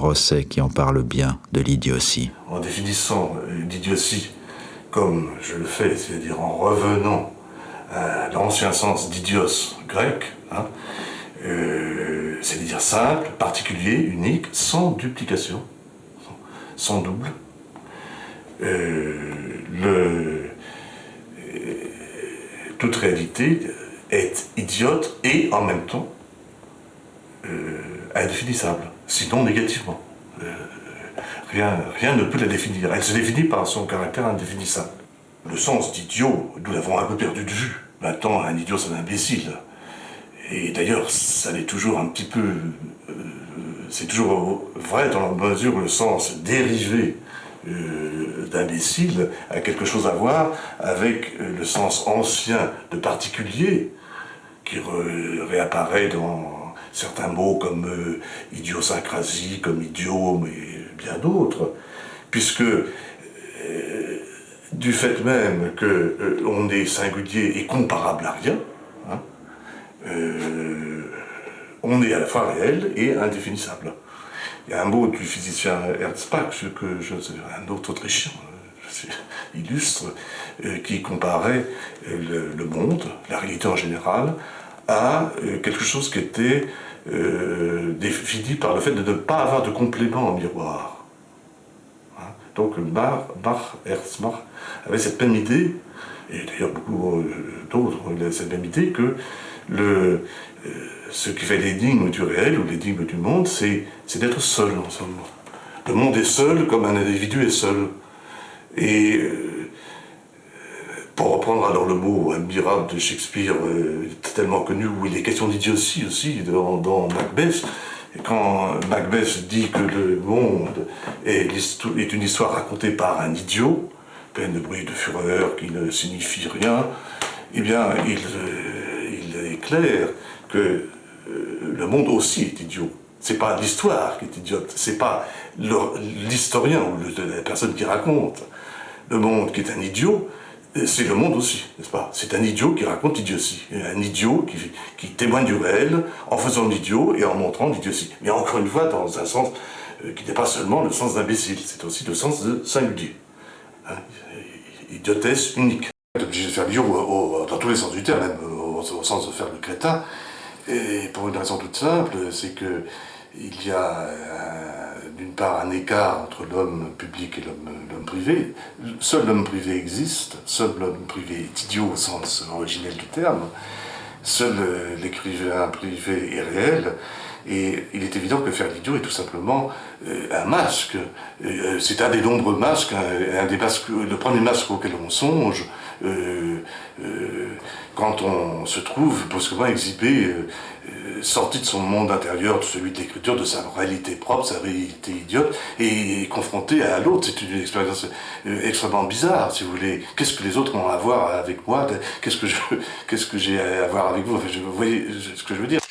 Rosset qui en parle bien, de l'idiotie. En définissant l'idiotie comme je le fais, c'est-à-dire en revenant à l'ancien sens d'idios grec, hein, c'est-à-dire simple, particulier, unique, sans duplication, sans double. Toute réalité est idiote et en même temps indéfinissable, sinon négativement. Rien ne peut la définir. Elle se définit par son caractère indéfinissable. Le sens d'idiot, nous l'avons un peu perdu de vue. Maintenant, un idiot, c'est un imbécile. Et d'ailleurs, ça l'est toujours un petit peu... c'est toujours vrai dans la mesure où le sens dérivé d'imbécile a quelque chose à voir avec le sens ancien de particulier qui réapparaît dans certains mots comme idiosyncrasie, comme idiome et bien d'autres, puisque du fait même qu'on est singulier et comparable à rien, hein, on est à la fois réel et indéfinissable. Il y a un mot du physicien Ernst Bach, un autre autrichien illustre, qui comparait le monde, la réalité en général, à quelque chose qui était défini par le fait de ne pas avoir de complément en miroir. Hein? Donc Ernst Bach avait cette même idée, et d'ailleurs beaucoup d'autres ont cette même idée, que ce qui fait l'énigme du réel ou l'énigme du monde, c'est d'être seul en somme. Le monde est seul comme un individu est seul. Et pour reprendre alors le mot admirable de Shakespeare, tellement connu, où il est question d'idiotie aussi dans Macbeth, quand Macbeth dit que le monde est une histoire racontée par un idiot, pleine de bruit et de fureur, qui ne signifie rien, eh bien, il est clair que le monde aussi est idiot. C'est pas l'histoire qui est idiote, c'est pas l'historien ou la personne qui raconte. Le monde qui est un idiot, c'est le monde aussi, n'est-ce pas? C'est un idiot qui raconte l'idiotie, un idiot qui témoigne du réel en faisant l'idiot et en montrant l'idiotie. Mais encore une fois, dans un sens qui n'est pas seulement le sens d'imbécile, c'est aussi le sens de singulier. Hein, idiotesse unique. On est obligé de faire l'idiot dans tous les sens du terme, même au sens de faire le crétin, et pour une raison toute simple, c'est que il y a d'une part un écart entre l'homme public et l'homme privé. Seul l'homme privé existe, seul l'homme privé est idiot au sens originel du terme, seul l'écrivain privé est réel, et il est évident que faire l'idiot est tout simplement un masque. C'est un des nombreux masques, le premier masque auquel on songe, quand on se trouve brusquement exhibé, sorti de son monde intérieur, celui de l'écriture, de sa réalité propre, sa réalité idiote, et confronté à l'autre. C'est une expérience extrêmement bizarre, si vous voulez. Qu'est-ce que les autres ont à voir avec moi? Qu'est-ce que j'ai à voir avec vous? Enfin, vous voyez ce que je veux dire?